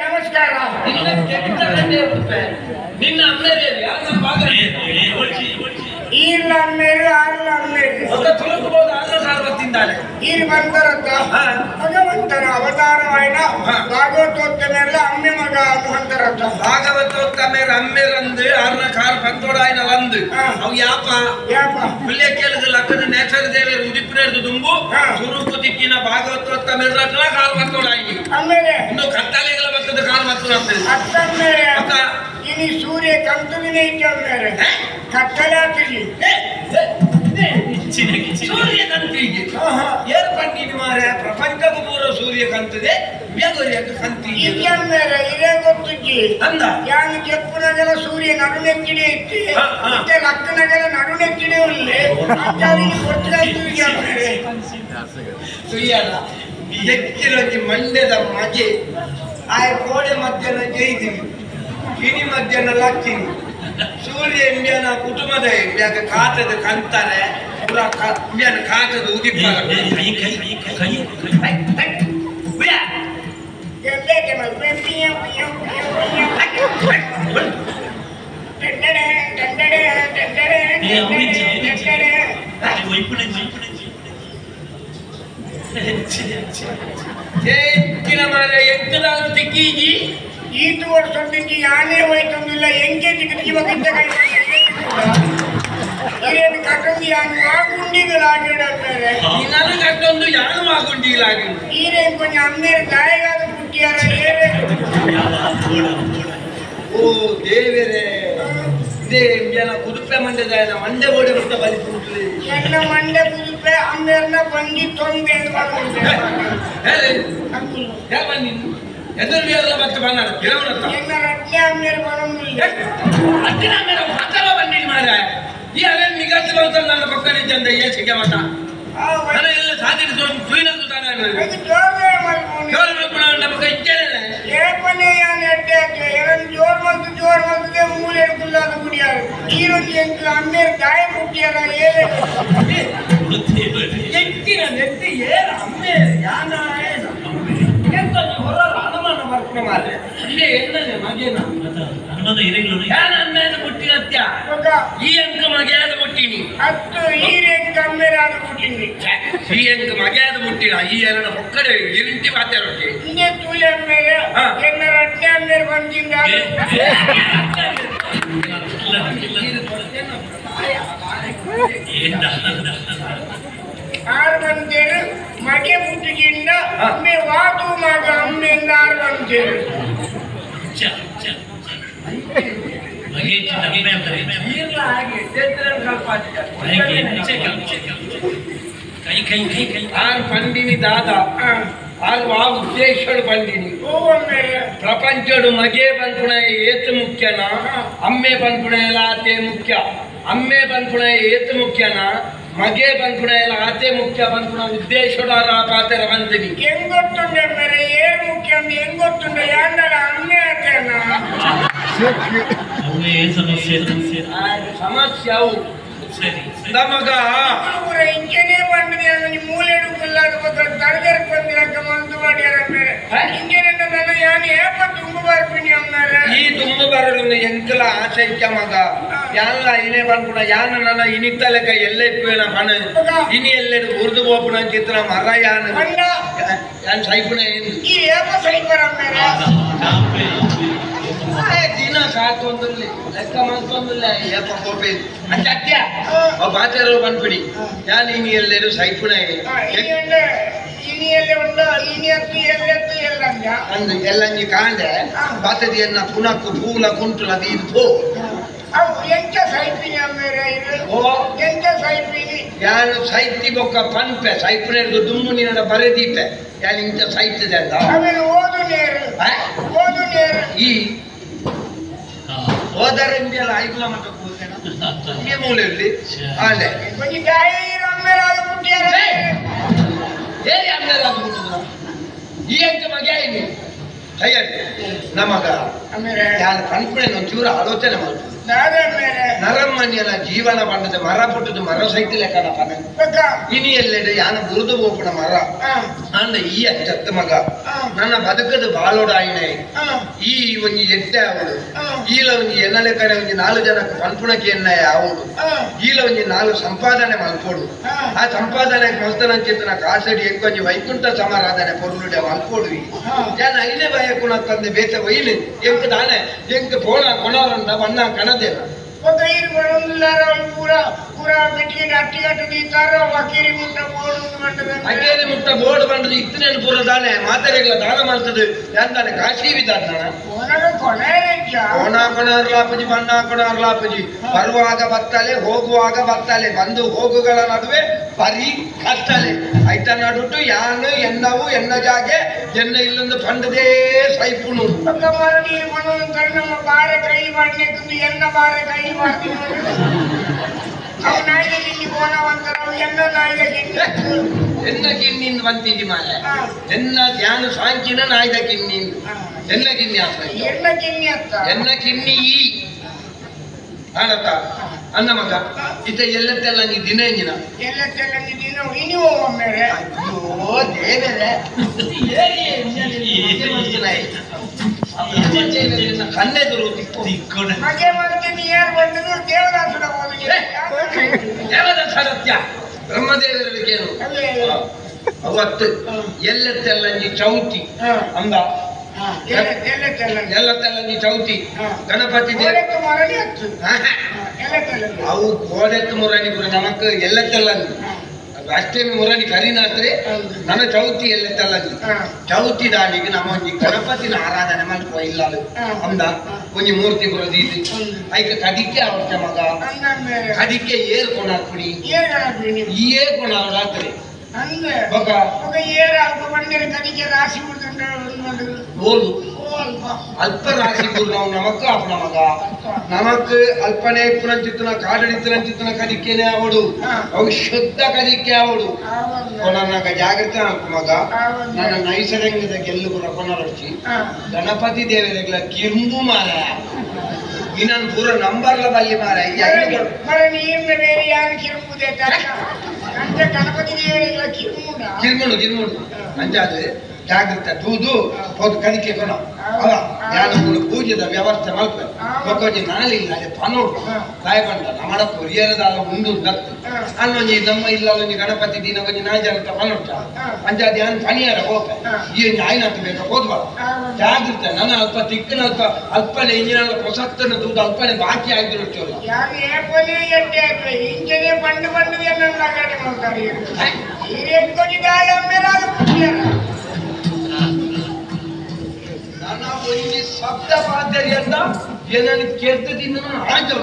ನಮಸ್ಕಾರ. ನಿನ್ನ ಅಮ್ಮೇರಿ ಇಲ್ಲ ಅಮ್ಮೇರಿ ಆಲ್ಲ ಅಮ್ಮೇರಿ ಇಲ್ಲಿ ಬಂದರತ್ತ ಭಗವಂತನ ಅವತಾರವಾಯಿನ ಭಾಗವತೋತ್ತಮೇಲೆ ಅಮ್ಮೆ ಮಗ ಅಂತರತ್ತ ಭಾಗವತೋತ್ತಮೇಲೆ ಅಮ್ಮೆರಂದು ಅರ್ನ ಕಾರ್ ಪಂತೋಡಾಯಿನ ಒಂದು ಅವು ಯಾಪ ಬಿಲ್ಲೆ ಕೇಳಿದ ಲಕ್ಕದ ನೇಚರ್ ದೇವರು ಉದಿಪ್ರೇರ್ದು ದುಂಬು ಸುರುಕು ದಿಕ್ಕಿನ ಭಾಗವತೋತ್ತಮೇಲೆ ರತ್ನ ಕಾರ್ ಪಂತೋಡಾಯಿ ಆಮೇಲೆ ಇನ್ನು ಕತ್ತಲೆಗಳ ಬರ್ತದ ಕಾರ್ ಪಂತೋಡ ಅತ್ತಮೇಲೆ ಇನಿ ಸೂರ್ಯ ಕಂತುವಿನೇ ಇಟ್ಟಮೇಲೆ ಕತ್ತಲೆ ಆಗ್ತಿ지 ಸೂರ್ಯಕಾಂತಿಗೆ ಏರ್ಪಟ್ಟಿದ್ದು ಮಾರೆ ಪ್ರಪಂಚಕ್ಕೂ ಪೂರ್ವ ಸೂರ್ಯಕಾಂತಿದೆ ಬೇಗೋರಿಯಕ್ಕೆ ಕಾಂತಿ ಇಲ್ಲಮೇಲೆ ಇದೇ ಗೊತ್ತಿಜ್ಜಿ ಅಂದ ಯಾನು ಕೆಪ್ಪುನಗಲ ಸೂರ್ಯ ನಡುನೆಚ್ಚಿಡೆ ಇತ್ತು ಮತ್ತೆ ಲಕ್ಕನಗಲ ನಡುನೆಚ್ಚಿಡೆ ಉಳ್ಳೆ ಆಚಾರಿಗೆ ಗೊತ್ತಾಯ್ತು ಸುಯ್ಯಲ್ಲ ಎಕ್ಕಿರೋಗಿ ಮಂಡ್ಯದ ಮಜೆ ಆ ಕೋಡೆ ಮಧ್ಯಾಹ್ನ ಜೈದಿನಿ ಕಿಣಿ ಮಧ್ಯಾಹ್ನ ಲಕ್ಕಿನಿ ಸೂರ್ಯ ಇಂಡಿಯನ ಕುಟುಂಬದ ಇಂಡಿಯಾಗ ಕಾತದ ಕಂತಾರೆ ಪೂರ ಇಂಡಿಯನ ಕಾತದ ಉದಿಪ್ಪ ಎಂಟದಾದ್ರು ತಿಕ್ಕೀಜಿ ಈತು ವರ್ಷ ಯಾನೇ ಹೋಯ್ತಂದಿಲ್ಲ ಎಂಕೆ ಚಿಕ್ಕ ಹಿರಿಯನ್ ಕಟ್ಟೊಂದು ಯಾನು ಆಗುಂಡಿಗಳಾಗಿಡಬೇರೆ ನಾನು ಕಟ್ಟೊಂದು ಯಾನು ಆಗುಂಡಿಗಳಾಗಿ ಹಿರಿಯನ್ ಕೊಂಚ ಅಮ್ಮೇರು ಗಾಯಗಾದ ಮುಟ್ಟಿಯಾರ ಏನೇ ಓ ದೇವರೇ ಇದೇ ಜನ ಕುದುಪೆ ಮಂಡ್ಯದ ಮಂಡ್ಯ ಓಡಿ ಬಿಟ್ಟ ಬಲಿಸುತ್ತೆ ಎಲ್ಲ ಮಂಡ್ಯ ಕುದುಪೆ ಅಮ್ಮೇರ್ನ ಬಂದಿ ತೊಂದೆ ಎದುರು ಮತ್ತೆ ಬಂದ ಗಿರವನತ್ತ ಎಲ್ಲ ರಟ್ನೆ ಅಮ್ಮೇರು ಬರೋದಿಲ್ಲ ಅತ್ತಿನ ಮೇಲೆ ಮಾತಾಡ ಬಂದಿಲ್ಲ ಮಾರ ಈ ಅದೇ ನಿಗತ್ತು ಬಂತ ನನ್ನ ಪಕ್ಕನಿದ್ದಂತ ಏಸಿಗೆ ಮತ ನನ್ನ ಎಲ್ಲ ಸಾಧಿಸಿ ತುಯಿನದ್ದು ತಾನೆ ನಮಗೆ ಇದ್ದೇನೆ ಏಪನೆ ಯಾನು ಎಡ್ಡೆ ಆಗ್ತದೆ ಎರಡು ಜೋರ್ ಬಂದಿದೆ ಮೂಲೆ ಎಡ್ಕುಲ್ಲಾದ ಮುಡಿಯಾರು ಈರೊಂದು ಎಂಟು ಅಮ್ಮೇರು ಗಾಯ ಮುಟ್ಟಿಯಾರ ಏನೇ ಎತ್ತಿನ ನೆತ್ತಿ ಏನ ಅಮ್ಮೇರು ಯಾನ ಹೊರ ಅನುಮಾನ ಬರ್ತಾನೆ ಮಾರೆ ಇಲ್ಲೇ ಎಣ್ಣನೆ ಮಗೇನ ಅಮ್ಮೇದ ಮುಟ್ಟಿನ ಅತ್ಯ ಈ ಅಂಕ ಮಗೆಯಾದ ಮುಟ್ಟಿನಿ ಹತ್ತು ಈರೇಂಕ ಅಮ್ಮೇರಾದ ಮುಟ್ಟಿನಿ ಈ ಅಂಕ ಮಗೆಯಾದ ಮುಟ್ಟಿನ ಈ ಎರಡು ಹೊಕ್ಕಡೆ ಇರಿಂಟಿ ಮಾತಾಡೋಕೆ ಇನ್ನೇ ತೂಲೆ ಅಮ್ಮೇರೆ ಎನ್ನ ರಟ್ನೆ ಅಮ್ಮೇರು ಬಂದಿಂದ ಆರು ಬಂದೇರು ಮಗೆ ಮುಟ್ಟಿಗಿಂದ ಅಮ್ಮೆ ವಾದು ಮಗ ಅಮ್ಮೆಯಿಂದ ಆರು ಬಂದೇರು ಆರು ಪಂಡಿನಿ ದಾದ ಆರು ಆ ಉದ್ದೇಶಡು ಪಂಡಿನಿ ಪ್ರಪಂಚಡು ಮಗೆ ಬಂದ್ಪುಣ ಏತು ಮುಖ್ಯನ ಅಮ್ಮೆ ಬಂದ್ಪುಣ ಎಲ್ಲ ಆತೆ ಮುಖ್ಯ ಅಮ್ಮೆ ಬಂದ್ಪುಣ ಏತು ಮುಖ್ಯನ ಮಗೆ ಬಂದ್ಪುಣ ಎಲ್ಲ ಆತೆ ಮುಖ್ಯ ಬಂದ್ಪುಣ ಉದ್ದೇಶಡಾರ ಪಾತ್ರ ಬಂದಿನಿ ಹೆಂಗ್ ಗೊತ್ತುಂಡೆ ಮೇರೆ ಏರ್ ಮುಖ್ಯ ಅಂದ್ರೆ ಹೆಂಗ್ ಗೊತ್ತುಂಡೆ ಯಾಂಡಲ ಅಮ್ಮೆ ಆತೇನ ಸಮಸ್ಯೆ ಅವು ನಮಗ ಇಂಜನೇ ಬಂದಿದೆ ಮೂಲೆಡು ಕುಲ್ಲಾಗ ತರಗರ ಬಂದಿರಕ ಮಂದು ಮಾಡ್ಯಾರ ಮೇಲೆ ಇಂಜನೇ ನನ್ನ ಯಾನು ಏಪ ತುಂಬ ಬರ್ತೀನಿ ಅಮ್ಮಾರ ಈ ತುಂಬ ಬರಲು ಎಂಕಲ ಆಸೈಕ್ಯ ಮಗ ಯಾನ ಇನೇ ಬಂದ್ಬಿಡ ಯಾನ ನನ್ನ ಇನಿತ್ತಲೆಕ ಎಲ್ಲೇ ಇಪ್ಪೇನ ಹಣ ಇನಿ ಎಲ್ಲೆಡು ಉರ್ದು ಬೋಪುಣ ಚಿತ್ರ ಮರ ಯಾನ್ ಸೈಪುಣ ಏನು ಈ ಏಪ ಸೈಪರ ಅಮ್ಮಾರ ದಿನ ಸಾತೊಂದಲ್ಲಿ ಲೆಕ್ಕ ಮಾಡ್ತೊಂದಿಲ್ಲ ಏಪ ಬೋಪೆ ಅತ್ಯ ಬಾಚಾರ ಬಂದ್ಬಿಡಿ ಯಾನ್ ಇನಿ ಎಲ್ಲೆಡು ಸೈಪುಣ ಇನಿಯಲ್ಲೇ ಉಂಟು ಇನಿಯತ್ತು ಎಲ್ಲೆತ್ತು ಎಲ್ಲಂಜ ಅಂದು ಎಲ್ಲಂಜಿ ಕಾಂಡೆ ಬಾತದಿಯನ್ನ ಪುನಕ್ಕು ಪೂಲ ಕುಂಟುಲ ದೀರ್ತು ಅವು ಎಂಚ ಸೈಪಿನಿ ಅಮ್ಮೇರೆ ಓ ಎಂಚ ಸೈಪಿನಿ ಯಾರು ಸೈತಿ ಬೊಕ್ಕ ಪಂಪೆ ಸೈಪುಣೆರ್ದು ದುಮ್ಮುನಿನ ಬರೆದೀಪೆ ಯಾರು ಇಂಚ ಸೈತಿದೆ ಅಂತ ಆಮೇಲೆ ಓದು ನೇರು ಈ ಓದರಿಂದೆಲ್ಲ ಐಗುಲ ಮಟ್ಟ ಕೂತೇನ ಮೂಲೆಯಲ್ಲಿ ಅಲ್ಲೇ ಕೊಂಚ ಗಾಯರು ಅಮ್ಮೇರಾದ ಮುಟ್ಟಿಯಾರ ಹೇಳಿ ಅಮ್ಮೇರಾದ ಮುಟ್ಟಿದ್ರ ಈ ಅಂಕ ಮಗೆ ನಮಗ ಆಮೇಲೆ ಯಾರು ಕಣ್ಪಣೆ ಒಂಚೂರು ಆಲೋಚನೆ ಮಾಡ್ತಾರೆ ದಾದ ಮೇಲೆ ನರಮ್ಮನಿಯನ ಜೀವನ ಬಂಡದ ಮರ ಪುಟ್ಟದ ಮರ ಸೈಕಲ್ ಕಣ ಪನ ಇನಿ ಎಲ್ಲೆಡೆ ಯಾನ ಬುರುದು ಬೋಪಣ ಮರ ಅಂದ ಈ ಅಚ್ಚತ್ತ ಮಗ ನನ್ನ ಬದುಕದ ಬಾಳೋಡಾಯಿನೆ ಈ ಒಂಜಿ ಎಡ್ಡೆ ಅವಳು ಈಲ ಒಂಜಿ ಎನ್ನಲೆ ಕಡೆ ಒಂಜಿ 4 ಜನಕ್ಕೆ ಪನ್ಪುಣಕ್ಕೆ ಎನ್ನ ಅವಳು ಈಲ ಒಂಜಿ 4 ಸಂಪಾದನೆ ಮಲ್ಪೋಡು ಆ ಸಂಪಾದನೆ ಮಲ್ತನಂಚಿತನ ಕಾಸಡಿ ಎಂಕೊಂಜಿ ವೈಕುಂಠ ಸಮಾರಾಧನೆ ಪೊರುಳುಡೆ ಮಲ್ಪೋಡು ಯಾನ ಐನೇ ಬಯಕುಣ ತಂದೆ ಬೇತ ಒಯ್ಲಿ ಎಂಕ ದಾನೆ ಎಂಕ ಪೋಣ ಕೊಣವರಂದ ಬಣ್ಣ ಕಣದೇನ Pagkain marunong pura bikin hati kata di taro wakiri mutta bodu mandada. Akiri mutta bodu mandada itne pura dane ಮಾತೆರೆಗಳ ದಾನ ಮಾಡ್ತದೆ ಎಂತಾನೆ ಕಾಶಿ ವಿಧಾನ ಓನಗ ಕೊನೆರೇಂಚ ಕೊನಾರ್ಲಾಪಜಿ ಬಣ್ಣಾಪಜಿ ಬರುವಾಗ ಬತ್ತಲೆ ಹೋಗುವಾಗ ಬತ್ತಲೆ ಬಂದು ಹೋಗುಗಳ ನಡುವೆ ಪರಿ ಕತ್ತಲೆ ಐತ ನಡುಟು ಯಾನು ಎನ್ನವು ಎನ್ನ ಜಾಗೆ ಎನ್ನ ಇಲ್ಲೊಂದು ಪಂಡದೇ ಸೈಪುನು ಪಕ್ಕ ಮರಣಿ ಮನೋನ್ ನಮ್ಮ ಬಾರೆ ಕೈ ಮಾಡ್ಲಿಕ್ಕೆ ಎನ್ನ ಬಾರೆ ಕೈ ಮಾಡ್ತೀನಿ ಅವ ನಾಯಿಗೆ ಬೋನವಂತರ ಎನ್ನ ನಾಯಿಗೆ ಎನ್ನ ಕಿನ್ನಿಂದ ಬಂತಿದ್ದಿ ಮಾಲೆ ಎನ್ನ ಧ್ಯಾನ ಸಾಂಚಿನ ನಾಯ್ದ ಕಿನ್ನಿಂದ ಎನ್ನ ಕಿನ್ನಿ ಎನ್ನ ಕಿನ್ನಿ ಈ ಆಡತ್ತ ಅನ್ನ ಮಗ ಇತ ಎಲ್ಲತ್ತೆಲ್ಲ ನೀ ದಿನ ಎಂಜಿನ ಎಲ್ಲತ್ತೆಲ್ಲ ನೀ ದಿನ ಇನಿ ಒಮ್ಮೆರೆ ಅಯ್ಯೋ ದೇವರೇ ಕಣ್ಣೆದುರು ಮಗೆ ಮಾಡ್ತೀನಿ ಯಾರು ಬಂದದು ದೇವದಾಸನ ಹೋಗಿ ದೇವದಾಸ ಸತ್ಯ ಬ್ರಹ್ಮದೇವರಿಗೇನು ಅವತ್ತು ಎಲ್ಲತ್ತೆಲ್ಲಂಜಿ ಚೌತಿ ಅಂದ ಎಲ್ಲತ್ತೆಲ್ಲಂಜಿ ಚೌತಿ ಗಣಪತಿ ಅವು ಕೋಡೆತ್ತು ಮುರಣಿ ಗುರು ನಮಕ್ ಎಲ್ಲತ್ತೆಲ್ಲಂಜಿ ಅಷ್ಟೇಮಿ ಮುರಣಿ ಕರಿನಾತ್ರೆ ನನ್ನ ಚೌತಿ ಎಲ್ಲತ್ತೆಲ್ಲಂಜಿ ಚೌತಿ ದಾಳಿಗೆ ನಮ್ಮ ಒಂಜಿ ಗಣಪತಿನ ಆರಾಧನೆ ಮಾಡ್ಕೋ ಇಲ್ಲ ಅಂದ ಒಂಜಿ ಮೂರ್ತಿ ಬರೋದೀತಿ ಐಕ ಕದಿಕ್ಕೆ ಅವರ್ತ ಮಗ ಕದಿಕ್ಕೆ ಏರ್ ಕೊಣಾಕ್ಬಿಡಿ ಏರ್ ಕೊಣ ರಾತ್ರಿ ಬಗ ಏರ್ ಅಲ್ಪ ಬಂದಿರ ಕದಿಕ್ಕೆ ರಾಶಿ ಬೋಲು ಅಲ್ಪ ರಾಶಿ ಗುರು ನಾವು ನಮಕ್ ಅಪ್ಪನ ಮಗ ನಮಕ್ ಅಲ್ಪನೆ ಪುರಂಚಿತ್ತನ ಕಾಡಡಿತ್ತರಂಚಿತ್ತನ ಕದಿಕೆನೆ ಅವಡು ಅವು ಶುದ್ಧ ಕದಿಕೆ ಅವಡು ಕೊನನಾಗ ಜಾಗ್ರತೆ ಅಲ್ಪ ಮಗ ನನ್ನ ನೈಸರ್ಗಿಕದ ಗೆಲ್ಲುಗುರ ಕೊನರಡ್ಸಿ ಗಣಪತಿ ದೇವತೆಗಳ ಕಿಂಬು ಮಾರ ಇನ್ನೊಂದು ಪೂರ ನಂಬರ್ಲ ಬಲ್ಲಿ ಮಾರ ನೀರಿನ ಬೇರೆ ಯಾರು ಕಿರುಂಬುದೇ ಅಂತ ಗಣಪತಿ ದೇವತೆಗಳ ಕಿರ್ಮುಡು ಅಂಜಾದ್ರೆ ಜಾಗ್ರತೆ ತೂದು ಹೋದ್ ಕದಿಕೆ ಕೊನ ಅವ ಯಾರು ಪೂಜೆದ ವ್ಯವಸ್ಥೆ ಮಾಡ್ತಾರೆ ಮಕ್ಕಳಿಗೆ ನಾಲಿಲ್ಲ ಅದೇ ಪನೋಡು ಕಾಯ್ಬಂಡ ನಮ್ಮಡ ಕೊರಿಯರದಾಲ ಉಂಡು ನತ್ತು ಅನ್ನೊಂಜಿ ನಮ್ಮ ಇಲ್ಲ ಒಂಜಿ ಗಣಪತಿ ದಿನ ಒಂಜಿ ನಾಯ್ಜಾಗ್ರತ ಪನೋಡ್ತ ಅಂಜಾದ ಯಾನ್ ಪನಿಯರ ಹೋಗ ಈ ಆಯ್ನಂತ ಬೇಕಾ ಹೋದ್ಬಾರ ಜಾಗ್ರತೆ ನನ್ನ ಅಲ್ಪ ತಿಕ್ಕನ ಅಲ್ಪನೆ ಇಂಜಿನ ಪ್ರಸಕ್ತನ ತೂದು ಅಲ್ಪನೆ ಬಾಕಿ ಆಗಿರುತ್ತಲ್ಲ ಯಾರು ಏಪನೆ ಎಡ್ಡೆ ಇಂಜನೆ ಬಂಡು ಎಲ್ಲ ಗಾಡಿ ಮಾಡ್ತಾರೆ ಹಿರಿಯ ಕೊಂಜಿದಾಯ ಮೇಲಾಗ ನನ್ನ ಒಂಜಿ ಶಬ್ದ ಮಾದರಿಯನ್ನ ಏನನ್ನು ಕೇಳ್ತದಿಂದ ಆಯ್ತು